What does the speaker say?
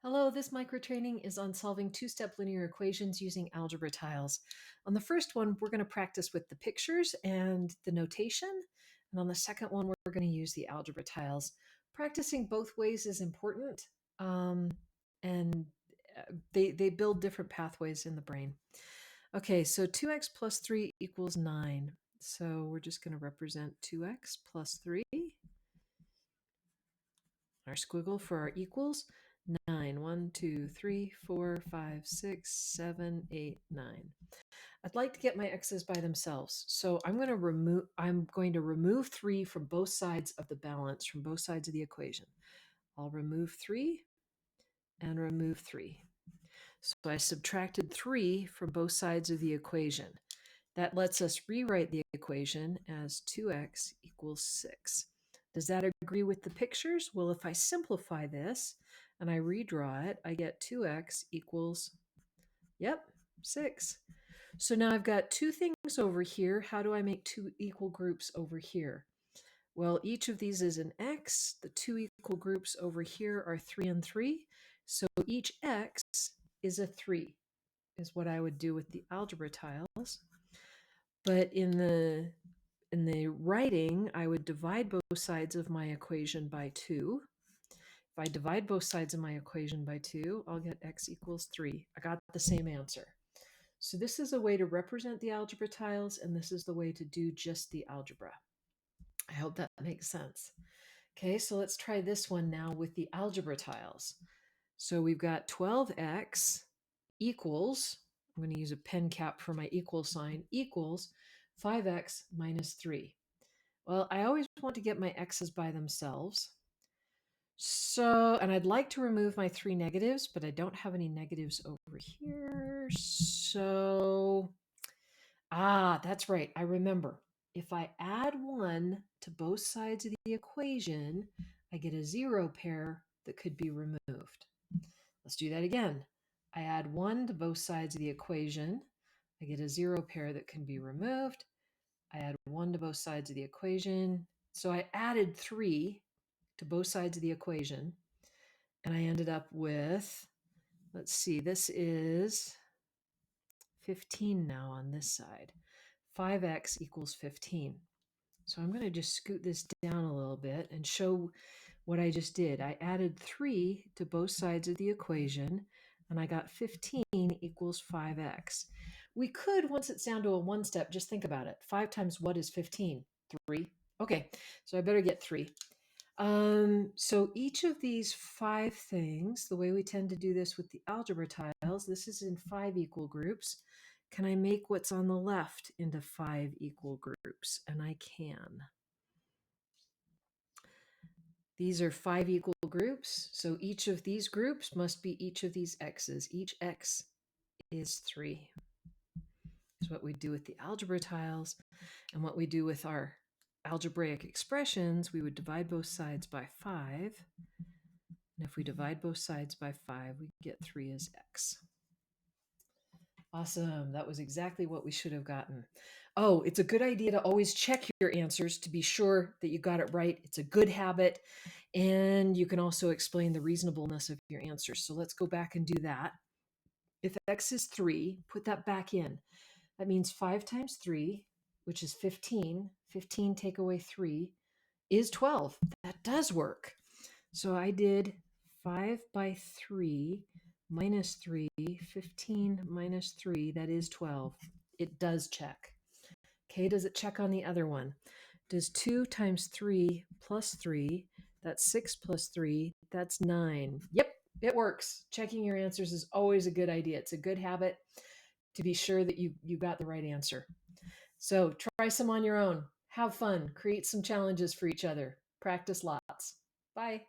Hello, this microtraining is on solving two-step linear equations using algebra tiles. On the first one, we're going to practice with the pictures and the notation. And on the second one, we're going to use the algebra tiles. Practicing both ways is important, and they build different pathways in the brain. Okay, so 2x plus 3 equals 9. So we're just going to represent 2x plus 3. Our squiggle for our equals. 9. 1, 2, 3, 4, 5, 6, 7, 8, 9. I'd like to get my x's by themselves. So I'm going to remove 3 from both sides of the balance, from both sides of the equation. I'll remove 3 and remove 3. So I subtracted 3 from both sides of the equation. That lets us rewrite the equation as 2x equals 6. Does that agree with the pictures? Well, if I simplify this and I redraw it, I get 2x equals, 6. So now I've got two things over here. How do I make two equal groups over here? Well, each of these is an x. The two equal groups over here are 3 and 3. So each x is a 3, is what I would do with the algebra tiles. But in the writing, I would divide both sides of my equation by 2. If I divide both sides of my equation by 2, I'll get x equals 3. I got the same answer. So this is a way to represent the algebra tiles, and this is the way to do just the algebra. I hope that makes sense. Okay, so let's try this one now with the algebra tiles. So we've got 12x equals, I'm going to use a pen cap for my equal sign, equals 5x minus 3. Well, I always want to get my x's by themselves. So, and I'd like to remove my 3 negatives, but I don't have any negatives over here. So, that's right. I remember. If I add 1 to both sides of the equation, I get a 0 pair that could be removed. Let's do that again. I add 1 to both sides of the equation. I get a 0 pair that can be removed. I add 1 to both sides of the equation. So I added 3 to both sides of the equation. And I ended up with, let's see, this is 15 now on this side. 5x equals 15. So I'm going to just scoot this down a little bit and show what I just did. I added 3 to both sides of the equation, and I got 15 equals 5x. We could, once it's down to a one step, just think about it. 5 times what is 15? 3. Okay, so I better get 3. So each of these 5 things, the way we tend to do this with the algebra tiles, this is in 5 equal groups. Can I make what's on the left into 5 equal groups? And I can. These are 5 equal groups, so each of these groups must be each of these x's. Each x is 3. That's what we do with the algebra tiles. And what we do with our algebraic expressions, we would divide both sides by 5. And if we divide both sides by 5, we get 3 as x. Awesome. That was exactly what we should have gotten. Oh, it's a good idea to always check your answers to be sure that you got it right. It's a good habit. And you can also explain the reasonableness of your answers. So let's go back and do that. If x is 3, put that back in. That means 5 times 3, which is 15. 15 take away 3 is 12. That does work. So I did 5 by 3 minus 3, 15 minus 3, that is 12. It does check. Okay, does it check on the other one? Does 2 times 3 plus 3, that's 6 plus 3, that's 9. Yep, it works. Checking your answers is always a good idea. It's a good habit to be sure that you got the right answer. So try some on your own. Have fun. Create some challenges for each other. Practice lots. Bye.